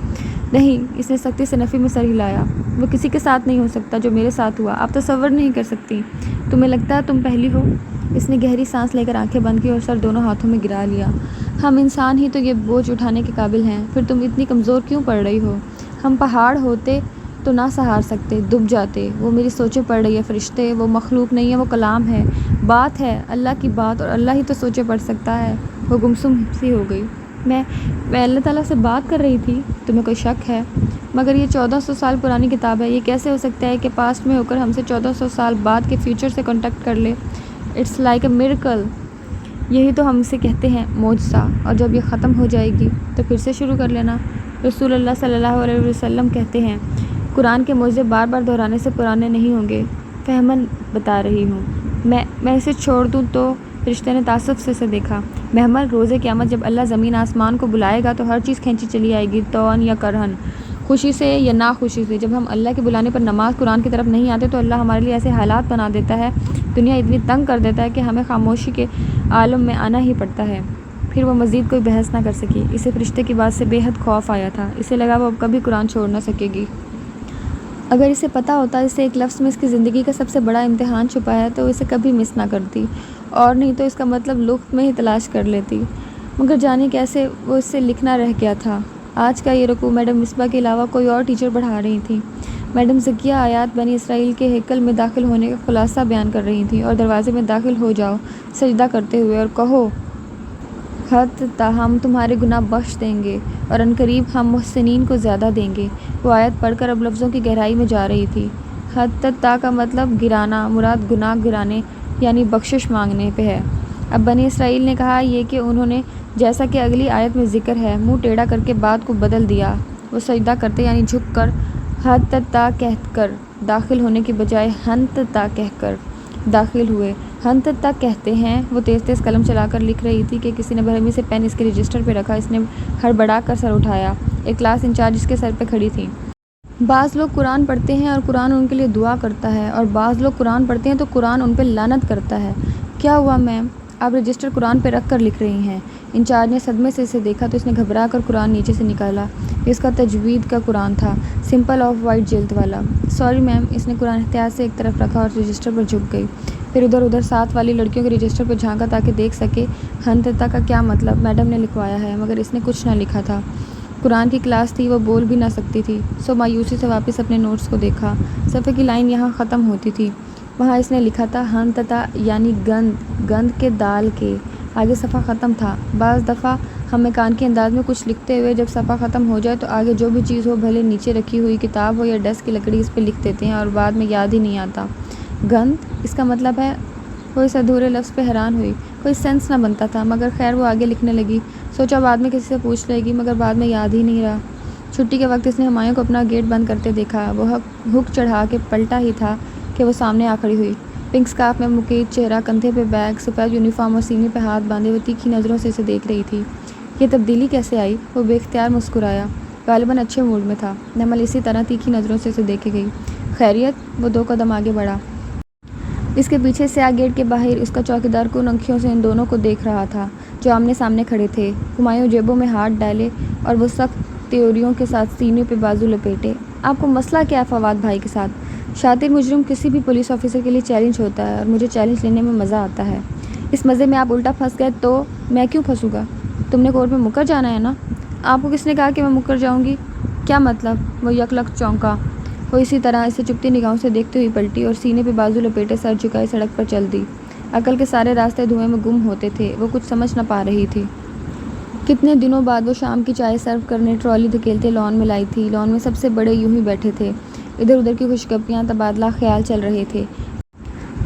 نہیں، اس نے سختی سے نفی میں سر ہلایا۔ وہ کسی کے ساتھ نہیں ہو سکتا جو میرے ساتھ ہوا، آپ تصور نہیں کر سکتی۔ تمہیں لگتا ہے تم پہلی ہو؟ اس نے گہری سانس لے کر آنکھیں بند کی اور سر دونوں ہاتھوں میں گرا لیا۔ ہم انسان ہی تو یہ بوجھ اٹھانے کے قابل ہیں، پھر تم اتنی کمزور کیوں پڑ رہی ہو؟ ہم پہاڑ ہوتے تو نہ سہار سکتے، دب جاتے۔ وہ میری سوچیں پڑھ رہی ہے فرشتے، وہ مخلوق نہیں ہے، وہ کلام ہے، بات ہے، اللہ کی بات، اور اللہ ہی تو سوچیں پڑھ سکتا ہے۔ وہ گمسم سی ہو گئی۔ میں اللہ تعالیٰ سے بات کر رہی تھی، تمہیں کوئی شک ہے؟ مگر یہ 1400 سال پرانی کتاب ہے، یہ کیسے ہو سکتا ہے کہ پاسٹ میں ہو کر ہم سے 1400 سال بعد کے فیوچر سے کانٹیکٹ کر لے؟ It's like a miracle. یہی تو ہم سے کہتے ہیں معجزہ، اور جب یہ ختم ہو جائے گی تو پھر سے شروع کر لینا۔ رسول اللہ صلی اللہ علیہ وسلم کہتے ہیں قرآن کے معجزے بار بار دہرانے سے پرانے نہیں ہوں گے۔ فہمن بتا رہی ہوں۔ میں اسے چھوڑ دوں تو؟ فرشتے نے تعصب سے اسے دیکھا۔ محمل، روز قیامت جب اللہ زمین آسمان کو بلائے گا تو ہر چیز کھینچی چلی آئے گی، طوعاً یا کرہن، خوشی سے یا ناخوشی سے۔ جب ہم اللہ کے بلانے پر نماز قرآن کی طرف نہیں آتے تو اللہ ہمارے لیے ایسے حالات بنا دیتا ہے، دنیا اتنی تنگ کر دیتا ہے کہ ہمیں خاموشی کے عالم میں آنا ہی پڑتا ہے۔ پھر وہ مزید کوئی بحث نہ کر سکی۔ اسے فرشتے کی بات سے بے حد خوف آیا تھا۔ اسے لگا وہ اب کبھی قرآن چھوڑ نہ سکے گی۔ اگر اسے پتہ ہوتا اس سے ایک لفظ میں اس کی زندگی کا سب سے بڑا امتحان چھپا ہے تو اسے کبھی مس نہ کرتی، اور نہیں تو اس کا مطلب لغت میں ہی تلاش کر لیتی۔ مگر جانے کیسے وہ اس سے لکھنا رہ گیا تھا۔ آج کا یہ رکوع میڈم مصباح کے علاوہ کوئی اور ٹیچر پڑھا رہی تھی۔ میڈم ذکیہ آیات بنی اسرائیل کے ہیکل میں داخل ہونے کا خلاصہ بیان کر رہی تھیں، اور دروازے میں داخل ہو جاؤ سجدہ کرتے ہوئے اور کہو حتیٰ ہم تمہارے گناہ بخش دیں گے اور عنقریب ہم محسنین کو زیادہ دیں گے۔ وہ آیت پڑھ کر اب لفظوں کی گہرائی میں جا رہی تھی۔ حتیٰ کا مطلب گرانا، مراد گناہ گرانے یعنی بخشش مانگنے پہ ہے۔ اب بنی اسرائیل نے کہا یہ کہ انہوں نے، جیسا کہ اگلی آیت میں ذکر ہے، منہ ٹیڑھا کر کے بات کو بدل دیا۔ وہ سجدہ کرتے یعنی جھک کر حتیٰ کہہ کر داخل ہونے کی بجائے حنتتا کہہ کر داخل ہوئے۔ حنتتا کہتے ہیں۔ وہ تیز تیز قلم چلا کر لکھ رہی تھی کہ کسی نے برہمی سے پین اس کے رجسٹر پہ رکھا۔ اس نے ہڑبڑا کر سر اٹھایا۔ ایک کلاس انچارج اس کے سر پہ کھڑی تھی۔ بعض لوگ قرآن پڑھتے ہیں اور قرآن ان کے لیے دعا کرتا ہے، اور بعض لوگ قرآن پڑھتے ہیں تو قرآن ان پہ لعنت کرتا ہے۔ کیا ہوا میم؟ آپ رجسٹر قرآن پہ رکھ کر لکھ رہی ہیں۔ انچارج نے صدمے سے اسے دیکھا تو اس نے گھبرا کر قرآن نیچے سے نکالا۔ اس کا تجوید کا قرآن تھا، سمپل آف وائٹ جلد والا۔ Sorry ma'am. اس نے قرآن احتیاط سے ایک طرف رکھا اور رجسٹر پر جھک گئی۔ پھر ادھر ساتھ والی لڑکیوں کے رجسٹر پر جھانکا تاکہ دیکھ سکے حنتتا کا کیا مطلب۔ میڈم نے لکھوایا ہے مگر اس نے کچھ نہ لکھا تھا۔ قرآن کی کلاس تھی، وہ بول بھی نہ سکتی تھی۔ سو مایوسی سے واپس اپنے نوٹس کو دیکھا۔ صفحے کی لائن یہاں ختم ہوتی تھی، وہاں اس نے لکھا تھا حنتتا یعنی گند، گند کے دال کے آگے صفحہ ختم تھا۔ بعض دفعہ ہم میکانکی انداز میں کچھ لکھتے ہوئے جب صفحہ ختم ہو جائے تو آگے جو بھی چیز ہو، بھلے نیچے رکھی ہوئی کتاب ہو یا ڈیسک کی لکڑی، اس پہ لکھ دیتے ہیں اور بعد میں یاد ہی نہیں آتا۔ گند اس کا مطلب ہے؟ وہ اس ادھورے لفظ پہ حیران ہوئی۔ کوئی سینس نہ بنتا تھا، مگر خیر وہ آگے لکھنے لگی۔ سوچا بعد میں کسی سے پوچھ لے گی، مگر بعد میں یاد ہی نہیں رہا۔ چھٹی کے وقت اس نے ہمایوں کو اپنا گیٹ بند کرتے دیکھا۔ وہ ہک چڑھا کے پلٹا ہی تھا کہ وہ سامنے آ کھڑی ہوئی۔ پنک اسکارف میں مکیت چہرہ، کندھے پہ بیگ، سفید یونیفارم اور سینے پہ ہاتھ باندھے وہ تیکھی نظروں سے اسے دیکھ رہی تھی۔ یہ تبدیلی کیسے آئی؟ وہ بے اختیار مسکرایا۔ غالباً اچھے موڈ میں تھا۔ نمل اسی طرح تیکھی نظروں سے اسے دیکھے گئی۔ خیریت؟ وہ 2 قدم آگے بڑھا۔ اس کے پیچھے سیاہ گیٹ کے باہر اس کا چوکیدار کن آنکھوں سے ان دونوں کو دیکھ رہا تھا جو آمنے سامنے کھڑے تھے۔ ہمایوں جیبوں میں ہاتھ ڈالے اور وہ سخت تیوریوں کے ساتھ سینے پہ بازو لپیٹے۔ آپ کو مسئلہ کیا ہے فواد بھائی کے ساتھ؟ شاطر مجرم کسی بھی پولیس آفیسر کے لیے چیلنج ہوتا ہے، اور مجھے چیلنج لینے میں مزہ آتا ہے۔ اس مزے میں آپ الٹا پھنس گئے تو میں کیوں پھنسوں گا؟ تم نے کورٹ میں مکر جانا ہے نا؟ آپ کو کس نے کہا کہ میں مکر جاؤں گی؟ کیا مطلب؟ وہ یکلک چونکا۔ وہ اسی طرح اسے چپتی نگاہوں سے دیکھتے ہوئی پلٹی اور سینے پہ بازو لپیٹے سر جھکائے سڑک پر چل دی۔ عقل کے سارے راستے دھوئیں میں گم ہوتے تھے۔ وہ کچھ سمجھ نہ پا رہی تھی۔ کتنے دنوں بعد وہ شام کی چائے سرو کرنے ٹرالی دھکیلتے لان میں لائی تھی۔ لان میں سب سے بڑے یوں ہی بیٹھے تھے۔ ادھر ادھر کی خوشخبریاں تبادلہ خیال چل رہے تھے۔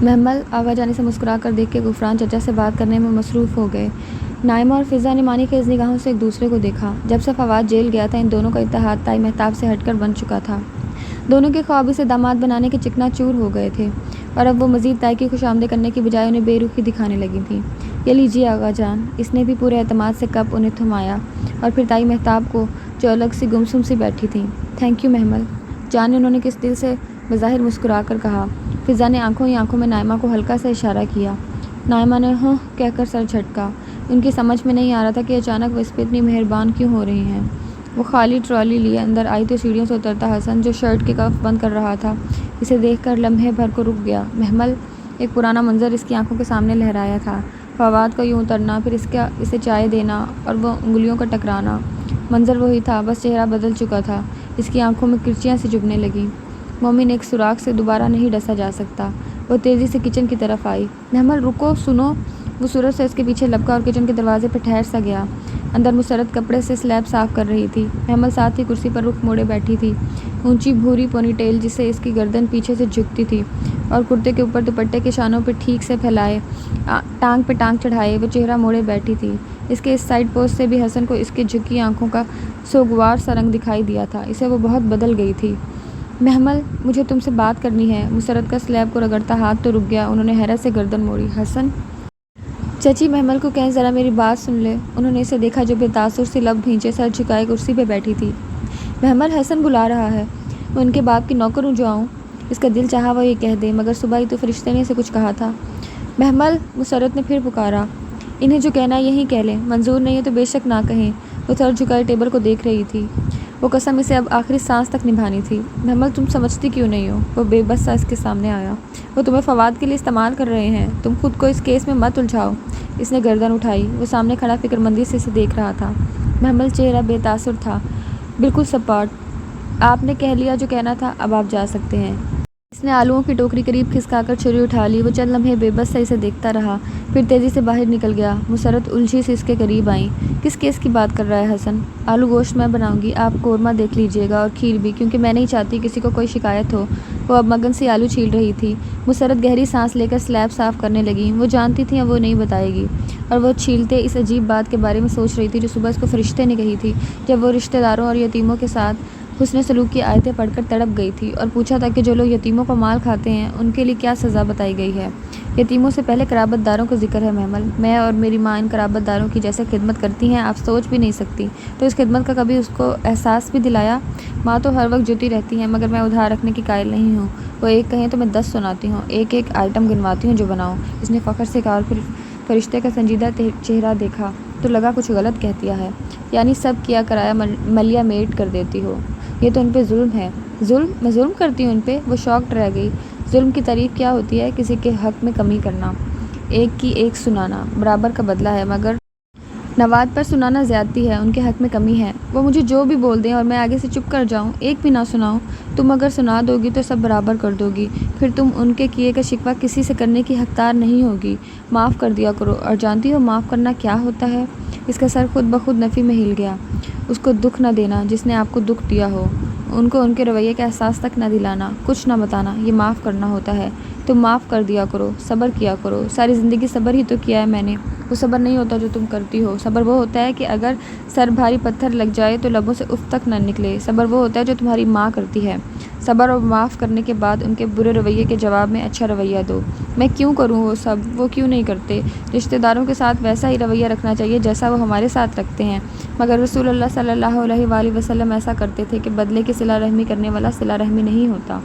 محمل آغا جانی سے مسکرا کر دیکھ کے غفران چچا سے بات کرنے میں مصروف ہو گئے۔ نائمہ اور فضا نے مانی خیز نگاہوں سے ایک دوسرے کو دیکھا۔ جب سے فواد جیل گیا تھا، ان دونوں کا اتحاد طائی مہتاب سے ہٹ کر بن چکا تھا۔ دونوں کے خواب اسے داماد بنانے کے چکنا چور ہو گئے تھے، اور اب وہ مزید طائی کی خوش آمدید کرنے کی بجائے انہیں بے رخی دکھانے لگی تھیں۔ یہ لیجیے آغا جان۔ اس نے بھی پورے اعتماد سے کپ انہیں تھمایا، اور پھر طائی مہتاب کو جو الگ سی گمسم سی بیٹھی تھیں۔ تھینک یو محمل جان، انہوں نے کس دل سے بظاہر مسکرا کر کہا۔ فضا نے آنکھوں ہی آنکھوں میں نائمہ کو ہلکا سا اشارہ کیا۔ نائمہ نے ہوں کہہ کر سر جھٹکا۔ ان کی سمجھ میں نہیں آ رہا تھا کہ اچانک وہ اس پہ اتنی مہربان کیوں ہو رہی ہیں۔ وہ خالی ٹرالی لیے اندر آئی تو سیڑھیوں سے اترتا حسن، جو شرٹ کے کف بند کر رہا تھا، اسے دیکھ کر لمحے بھر کو رک گیا۔ محمل، ایک پرانا منظر اس کی آنکھوں کے سامنے لہرایا تھا۔ فواد کا یوں اترنا، پھر اسے چائے دینا اور وہ انگلیوں کا ٹکرانا۔ منظر وہی تھا، بس چہرہ بدل چکا تھا۔ اس کی آنکھوں میں کرچیاں سی چبھنے لگیں۔ مومن ایک سوراخ سے دوبارہ نہیں ڈسا جا سکتا۔ وہ تیزی سے کچن کی طرف آئی۔ محمل رکو، سنو۔ وہ سورج سے اس کے پیچھے لپکا اور کچن کے دروازے پہ ٹھہر سا گیا۔ اندر مسرت کپڑے سے سلیب صاف کر رہی تھی۔ محمل ساتھ ہی کرسی پر رخ موڑے بیٹھی تھی۔ اونچی بھوری پونی ٹیل جس سے اس کی گردن پیچھے سے جھکتی تھی، اور کرتے کے اوپر دوپٹے کے شانوں پہ ٹھیک سے پھیلائے، ٹانگ پہ ٹانگ چڑھائے وہ چہرہ موڑے بیٹھی تھی۔ اس کے اس سائڈ پوز سے بھی حسن کو اس کی جھکی آنکھوں کا سوگوار سا رنگ دکھائی دیا تھا۔ اسے وہ بہت بدل گئی تھی۔ محمل، مجھے تم سے بات کرنی ہے۔ مسرت کا سلیب کو رگڑتا ہاتھ تو رک گیا۔ انہوں نے حیرت سے گردن موڑی۔ حسن؟ چچی محمل کو کہیں ذرا میری بات سن لے۔ انہوں نے اسے دیکھا جو بے تاثر سی لب بھینچے سر جھکائے کرسی پہ بیٹھی تھی۔ محمل، حسن بلا رہا ہے۔ میں ان کے باپ کی نوکر ہوں جو آؤں؟ اس کا دل چاہا وہ یہ کہہ دے، مگر صبح ہی تو فرشتے نے اسے کچھ کہا تھا۔ محمل، مسرت نے پھر پکارا۔ انہیں جو کہنا ہے یہیں کہہ لیں، منظور نہیں ہے تو بے شک نہ کہیں۔ وہ سر جھکائے ٹیبل کو دیکھ رہی تھی۔ وہ قسم اسے اب آخری سانس تک نبھانی تھی۔ محمل، تم سمجھتی کیوں نہیں ہو؟ وہ بے بس سا اس کے سامنے آیا۔ وہ تمہیں فواد کے لیے استعمال کر رہے ہیں، تم خود کو اس کیس میں مت الجھاؤ۔ اس نے گردن اٹھائی۔ وہ سامنے کھڑا فکر مندی سے اسے دیکھ رہا تھا۔ محمل چہرہ بے تاثر تھا، بالکل سپاٹ۔ آپ نے کہہ لیا جو کہنا تھا، اب آپ جا سکتے ہیں۔ اس نے آلوؤں کی ٹوکری قریب کھسکا کر چھری اٹھا لی۔ وہ چند لمحے بے بس سے اسے دیکھتا رہا، پھر تیزی سے باہر نکل گیا۔ مسرت الجھی سی اس کے قریب آئیں۔ کس کیس کی بات کر رہا ہے حسن؟ آلو گوشت میں بناؤں گی، آپ قورمہ دیکھ لیجیے گا اور کھیر بھی، کیونکہ میں نہیں چاہتی کسی کو کوئی شکایت ہو۔ وہ اب مگن سی آلو چھیل رہی تھی۔ مسرت گہری سانس لے کر سلیب صاف کرنے لگی۔ وہ جانتی تھی اب وہ نہیں بتائے گی، اور وہ چھیلتے اس عجیب بات کے بارے میں سوچ رہی تھی جو صبح اس کو فرشتے نے کہی تھی، جب وہ رشتہ داروں اور یتیموں کے ساتھ حسن سلوک کی آیتیں پڑھ کر تڑپ گئی تھی، اور پوچھا تھا کہ جو لوگ یتیموں کا مال کھاتے ہیں ان کے لیے کیا سزا بتائی گئی ہے۔ یتیموں سے پہلے قرابت داروں کا ذکر ہے محمل۔ میں اور میری ماں ان قرابت داروں کی جیسے خدمت کرتی ہیں آپ سوچ بھی نہیں سکتی۔ تو اس خدمت کا کبھی اس کو احساس بھی دلایا؟ ماں تو ہر وقت جوتی رہتی ہیں، مگر میں ادھار رکھنے کی قائل نہیں ہوں۔ وہ ایک کہیں تو میں 10 سناتی ہوں، ایک ایک آئٹم گنواتی ہوں جو بناؤں۔ اس نے فخر سے کہا، اور پھر فرشتے کا سنجیدہ چہرہ دیکھا تو لگا کچھ غلط کہہ دیا ہے، یعنی سب کیا کرایا ملیا میٹ کر دیتی ہو۔ یہ تو ان پہ ظلم ہے۔ ظلم؟ میں ظلم کرتی ہوں ان پہ؟ وہ شاکڈ رہ گئی۔ ظلم کی تعریف کیا ہوتی ہے؟ کسی کے حق میں کمی کرنا، ایک کی ایک سنانا برابر کا بدلہ ہے، مگر نواد پر سنانا زیادتی ہے، ان کے حق میں کمی ہے۔ وہ مجھے جو بھی بول دیں اور میں آگے سے چپ کر جاؤں، ایک بھی نہ سناؤں، تم اگر سنا دو گی تو سب برابر کر دو گی، پھر تم ان کے کیے کا شکوہ کسی سے کرنے کی حقدار نہیں ہوگی۔ معاف کر دیا کرو، اور جانتی ہو معاف کرنا کیا ہوتا ہے؟ اس کا سر خود بخود نفی میں ہل گیا۔ اس کو دکھ نہ دینا جس نے آپ کو دکھ دیا ہو، ان کو ان کے رویے کا احساس تک نہ دلانا، کچھ نہ بتانا، یہ معاف کرنا ہوتا ہے۔ تم معاف کر دیا کرو، صبر کیا کرو۔ ساری زندگی صبر ہی تو کیا ہے میں نے۔ وہ صبر نہیں ہوتا جو تم کرتی ہو۔ صبر وہ ہوتا ہے کہ اگر سر بھاری پتھر لگ جائے تو لبوں سے اف تک نہ نکلے۔ صبر وہ ہوتا ہے جو تمہاری ماں کرتی ہے۔ صبر اور معاف کرنے کے بعد ان کے برے رویے کے جواب میں اچھا رویہ دو۔ میں کیوں کروں وہ سب؟ وہ کیوں نہیں کرتے؟ رشتہ داروں کے ساتھ ویسا ہی رویہ رکھنا چاہیے جیسا وہ ہمارے ساتھ رکھتے ہیں، مگر رسول اللہ صلی اللہ علیہ وآلہ وسلم ایسا کرتے تھے کہ بدلے کی صلہ رحمی کرنے والا صلہ رحمی نہیں ہوتا۔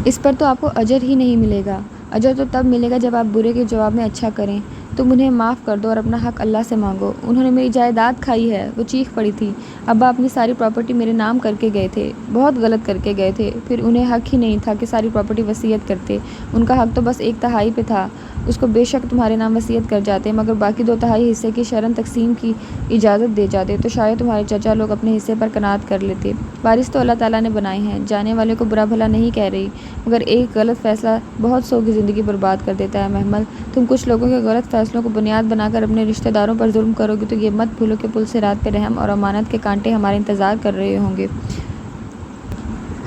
اس پر تو آپ کو اجر ہی نہیں ملے گا۔ اجر تو تب ملے گا جب آپ برے کے جواب میں اچھا کریں۔ تم انہیں معاف کر دو اور اپنا حق اللہ سے مانگو۔ انہوں نے میری جائیداد کھائی ہے۔ وہ چیخ پڑی تھی۔ ابا اپنی ساری پراپرٹی میرے نام کر کے گئے تھے، بہت غلط کر کے گئے تھے۔ پھر انہیں حق ہی نہیں تھا کہ ساری پراپرٹی وصیت کرتے، ان کا حق تو بس 1/3 پہ تھا۔ اس کو بے شک تمہارے نام وصیت کر جاتے، مگر باقی 2/3 حصے کی شرعاً تقسیم کی اجازت دے جاتے تو شاید تمہارے چچا لوگ اپنے حصے پر قناعت کر لیتے۔ وارث تو اللہ تعالیٰ نے بنائے ہیں، جانے والے کو برا بھلا نہیں کہہ رہی، مگر ایک غلط فیصلہ بہت سو کی زندگی برباد کر دیتا ہے محمل۔ تم کچھ لوگوں کے غلط فیصلوں کو بنیاد بنا کر اپنے رشتہ داروں پر ظلم کرو گی تو یہ مت بھولو کہ پل سے رات پہ رحم اور امانت کے کانٹے ہمارے انتظار کر رہے ہوں گے۔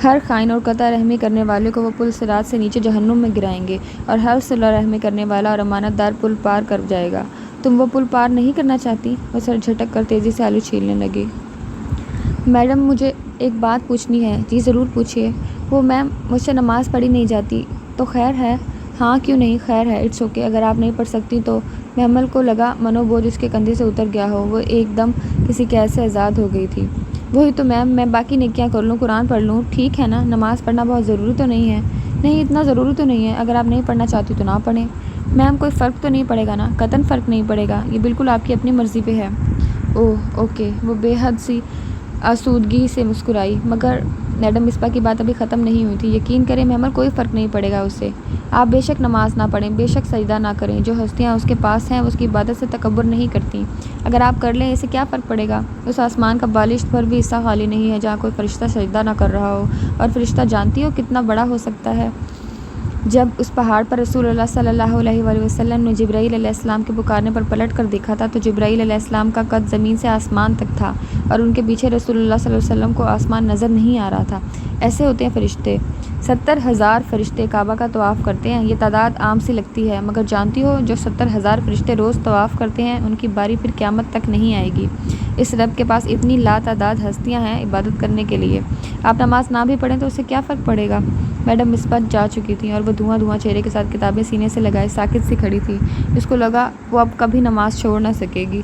ہر خائن اور قطع رحمی کرنے والے کو وہ پل صراط سے نیچے جہنم میں گرائیں گے، اور ہر صلہ رحمی کرنے والا اور امانت دار پل پار کر جائے گا۔ تم وہ پل پار نہیں کرنا چاہتی؟ وہ سر جھٹک کر تیزی سے آلو چھیلنے لگی۔ میڈم مجھے ایک بات پوچھنی ہے۔ جی ضرور پوچھیے۔ وہ میم مجھ سے نماز پڑھی نہیں جاتی، تو خیر ہے؟ ہاں کیوں نہیں، خیر ہے، اٹس اوکے۔ اگر آپ نہیں پڑھ سکتی تو محمل کو لگا منو بوجھ اس کے کندھے سے اتر گیا ہو، وہ ایک دم کسی قید سے آزاد ہو گئی تھی۔ وہی تو میم، میں باقی نیکیاں کر لوں، قرآن پڑھ لوں، ٹھیک ہے نا؟ نماز پڑھنا بہت ضروری تو نہیں ہے؟ نہیں اتنا ضروری تو نہیں ہے، اگر آپ نہیں پڑھنا چاہتی تو نہ پڑھیں۔ میم کوئی فرق تو نہیں پڑے گا نا؟ قطعاً فرق نہیں پڑے گا، یہ بالکل آپ کی اپنی مرضی پہ ہے۔ اوہ اوکے۔ وہ بے حد سی آسودگی سے مسکرائی۔ مگر میڈم مصباح کی بات ابھی ختم نہیں ہوئی تھی۔ یقین کریں محمل، کوئی فرق نہیں پڑے گا اس سے۔ آپ بے شک نماز نہ پڑھیں، بے شک سجدہ نہ کریں، جو ہستیاں اس کے پاس ہیں وہ اس کی عبادت سے تکبر نہیں کرتیں۔ اگر آپ کر لیں، اسے کیا فرق پڑے گا؟ اس آسمان کا بالشت بھر بھی حصہ خالی نہیں ہے جہاں کوئی فرشتہ سجدہ نہ کر رہا ہو، اور فرشتہ جانتی ہو کتنا بڑا ہو سکتا ہے؟ جب اس پہاڑ پر رسول اللہ صلی اللہ علیہ وآلہ وسلم نے جبرائیل علیہ السلام کے پکارنے پر پلٹ کر دیکھا تھا تو جبرائیل علیہ السلام کا قد زمین سے آسمان تک تھا، اور ان کے پیچھے رسول اللہ صلی اللہ علیہ وسلم کو آسمان نظر نہیں آ رہا تھا۔ ایسے ہوتے ہیں فرشتے۔ 70,000 فرشتے کعبہ کا طواف کرتے ہیں۔ یہ تعداد عام سی لگتی ہے، مگر جانتی ہو جو 70,000 فرشتے روز طواف کرتے ہیں ان کی باری پھر قیامت تک نہیں آئے گی۔ اس رب کے پاس اتنی لاتعداد ہستیاں ہیں عبادت کرنے کے لیے۔ آپ نماز نہ بھی پڑھیں تو اس سے کیا فرق پڑے گا؟ میڈم مصباح جا چکی تھیں اور وہ دھواں چہرے کے ساتھ کتابیں سینے سے لگائے ساکت سی کھڑی تھی۔ اس کو لگا وہ اب کبھی نماز چھوڑ نہ سکے گی۔